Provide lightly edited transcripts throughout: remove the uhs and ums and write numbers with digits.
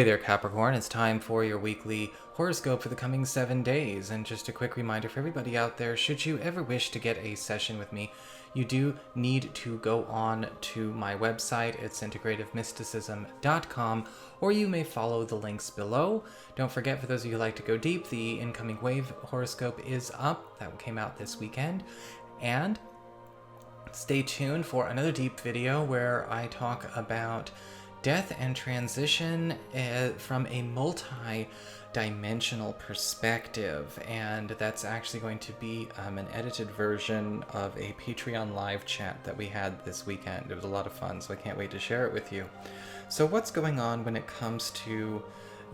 Hey there, Capricorn. It's time for your weekly horoscope for the coming 7 days. And just a quick reminder for everybody out there, should you ever wish to get a session with me, you do need to go on to my website. It's integrativemysticism.com, or you may follow the links below. Don't forget, for those of you who like to go deep, the incoming wave horoscope is up. That came out this weekend. And stay tuned for another deep video where I talk about death and transition from a multi-dimensional perspective, and that's actually going to be an edited version of a Patreon live chat that we had this weekend. It was a lot of fun, so I can't wait to share it with you. So what's going on when it comes to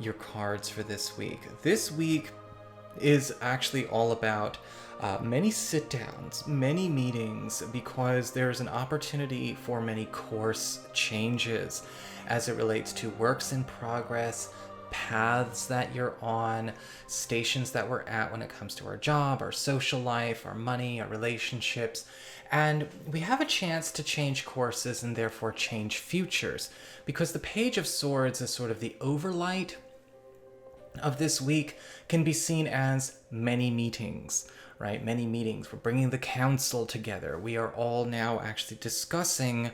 your cards for this week? This week is actually all about many sit-downs, many meetings, because there's an opportunity for many course changes as it relates to works in progress, paths that you're on, stations that we're at when it comes to our job, our social life, our money, our relationships. And we have a chance to change courses and therefore change futures, because the Page of Swords is sort of the overlight of this week, can be seen as many meetings, right? Many meetings. We're bringing the council together. We are all now actually discussing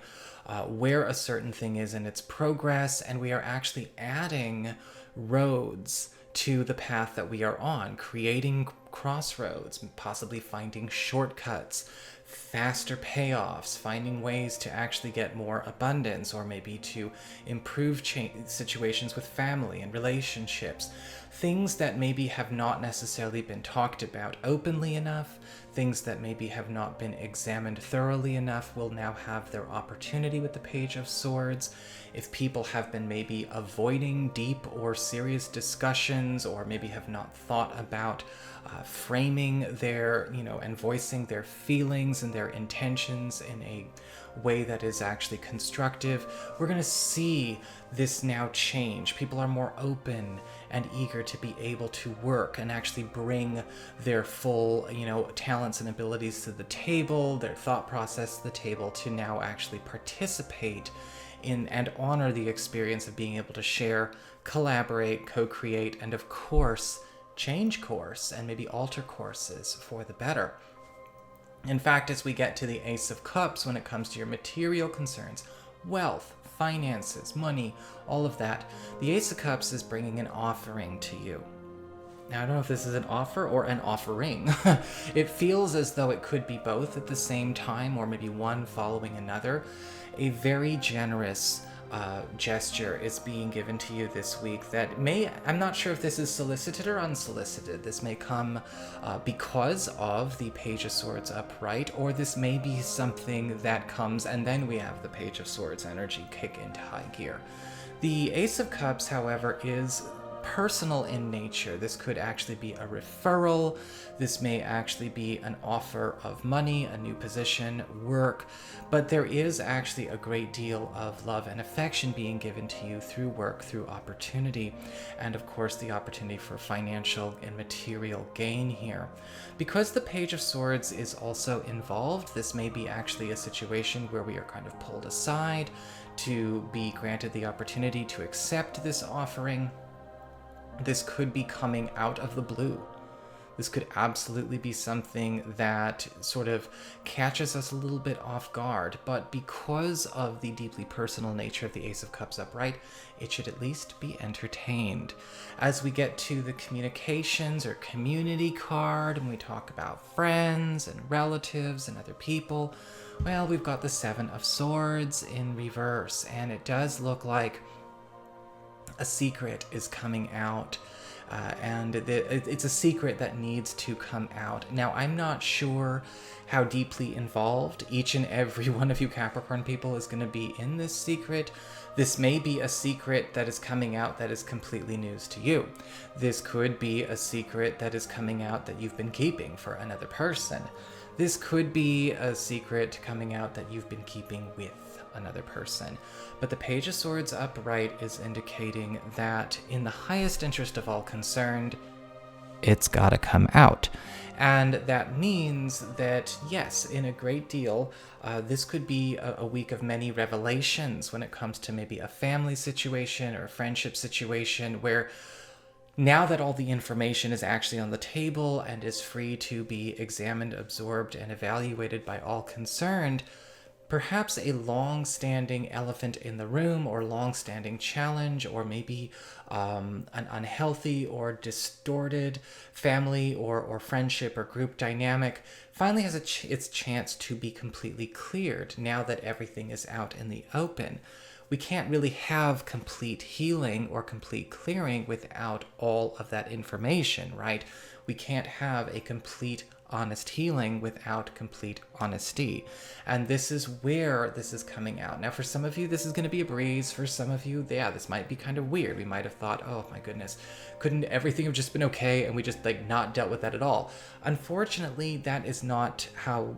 where a certain thing is in its progress, and we are actually adding roads to the path that we are on, creating crossroads, possibly finding shortcuts, faster payoffs, finding ways to actually get more abundance, or maybe to improve situations with family and relationships. Things that maybe have not necessarily been talked about openly enough, things that maybe have not been examined thoroughly enough, will now have their opportunity with the Page of Swords. If people have been maybe avoiding deep or serious discussions, or maybe have not thought about framing their, and voicing their feelings and their intentions in a way that is actually constructive, we're going to see this now change. People are more open and eager to be able to work and actually bring their full, talents and abilities to the table, their thought process to the table, to now actually participate in and honor the experience of being able to share, collaborate, co-create, and of course, change course and maybe alter courses for the better. In fact, as we get to the Ace of Cups, when it comes to your material concerns, wealth, finances, money, all of that, the Ace of Cups is bringing an offering to you. Now, I don't know if this is an offer or an offering. It feels as though it could be both at the same time, or maybe one following another. A very generous gesture is being given to you this week that I'm not sure if this is solicited or unsolicited. This may come because of the Page of Swords upright, or this may be something that comes and then we have the Page of Swords energy kick into high gear. The Ace of Cups, however, is personal in nature. This could actually be a referral. This may actually be an offer of money, a new position, work, but there is actually a great deal of love and affection being given to you through work, through opportunity, and of course the opportunity for financial and material gain here. Because the Page of Swords is also involved, this may be actually a situation where we are kind of pulled aside to be granted the opportunity to accept this offering. This could be coming out of the blue. This could absolutely be something that sort of catches us a little bit off guard, but because of the deeply personal nature of the Ace of Cups upright, it should at least be entertained. As we get to the communications or community card, and we talk about friends and relatives and other people, well, we've got the Seven of Swords in reverse, and it does look like a secret is coming out, and it's a secret that needs to come out. Now, I'm not sure how deeply involved each and every one of you Capricorn people is going to be in this secret. This may be a secret that is coming out that is completely news to you. This could be a secret that is coming out that you've been keeping for another person. This could be a secret coming out that you've been keeping with another person. But the Page of Swords upright is indicating that in the highest interest of all concerned, it's got to come out. And that means that, yes, in a great deal, this could be a week of many revelations when it comes to maybe a family situation or a friendship situation where now that all the information is actually on the table and is free to be examined, absorbed, and evaluated by all concerned, perhaps a long-standing elephant in the room or long-standing challenge, or maybe an unhealthy or distorted family or friendship or group dynamic finally has its chance to be completely cleared now that everything is out in the open. We can't really have complete healing or complete clearing without all of that information, right? We can't have a complete honest healing without complete honesty. And this is where this is coming out. Now, for some of you, this is going to be a breeze. For some of you, yeah, this might be kind of weird. We might have thought, oh my goodness, couldn't everything have just been okay and we just like not dealt with that at all? Unfortunately, that is not how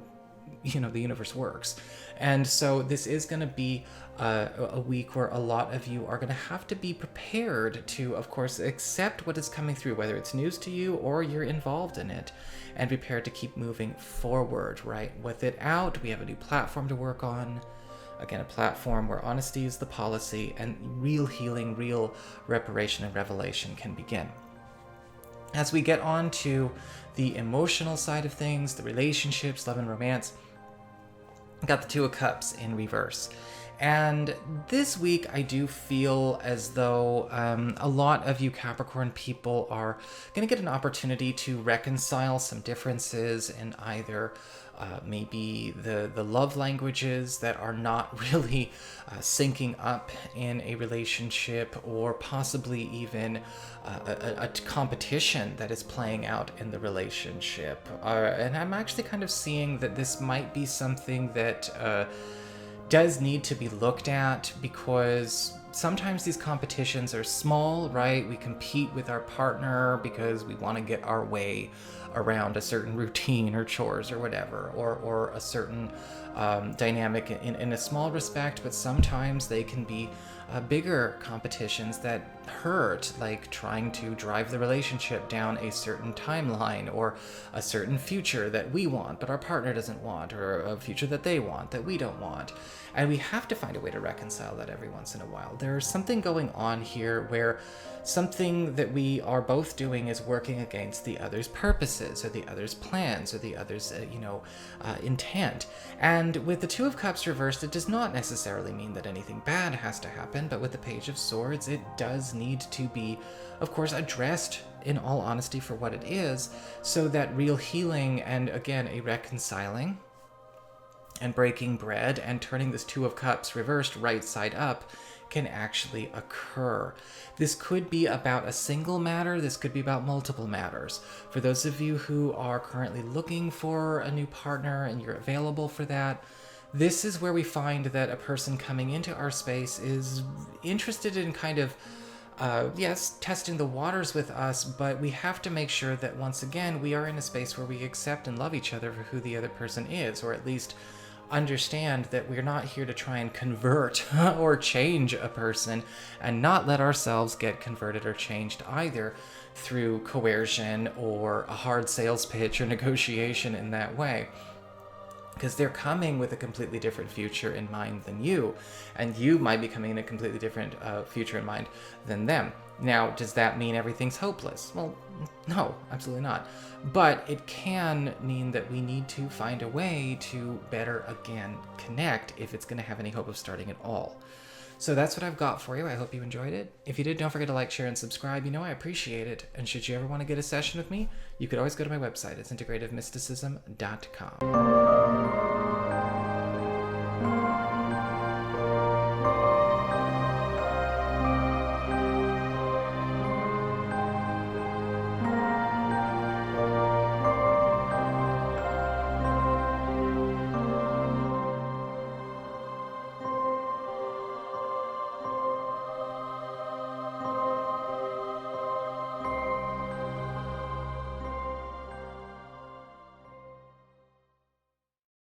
the universe works. And so this is going to be a week where a lot of you are going to have to be prepared to, of course, accept what is coming through, whether it's news to you or you're involved in it, and prepared to keep moving forward, right? With it out, we have a new platform to work on. Again, a platform where honesty is the policy and real healing, real reparation and revelation can begin. As we get on to the emotional side of things, the relationships, love and romance, got the Two of Cups in reverse. And this week, I do feel as though a lot of you Capricorn people are going to get an opportunity to reconcile some differences in either maybe the love languages that are not really syncing up in a relationship, or possibly even a competition that is playing out in the relationship. And I'm actually kind of seeing that this might be something that does need to be looked at, because sometimes these competitions are small, right? We compete with our partner because we want to get our way around a certain routine or chores or whatever, or a certain dynamic in a small respect, but sometimes they can be bigger competitions that hurt, like trying to drive the relationship down a certain timeline or a certain future that we want but our partner doesn't want, or a future that they want that we don't want. And we have to find a way to reconcile that every once in a while. There's something going on here where something that we are both doing is working against the other's purposes or the other's plans or the other's intent. And with the Two of Cups reversed, it does not necessarily mean that anything bad has to happen, but with the Page of Swords, it does need to be, of course, addressed in all honesty for what it is, so that real healing and, again, a reconciling and breaking bread and turning this Two of Cups reversed right side up can actually occur. This could be about a single matter. This could be about multiple matters. For those of you who are currently looking for a new partner and you're available for that, this is where we find that a person coming into our space is interested in kind of yes, testing the waters with us, but we have to make sure that, once again, we are in a space where we accept and love each other for who the other person is, or at least understand that we're not here to try and convert or change a person, and not let ourselves get converted or changed either through coercion or a hard sales pitch or negotiation in that way. Because they're coming with a completely different future in mind than you, and you might be coming in a completely different future in mind than them. Now, does that mean everything's hopeless? Well, no, absolutely not. But it can mean that we need to find a way to better, again, connect if it's going to have any hope of starting at all. So that's what I've got for you. I hope you enjoyed it. If you did, don't forget to like, share, and subscribe. You know I appreciate it. And should you ever want to get a session with me, you could always go to my website. It's integrativemysticism.com.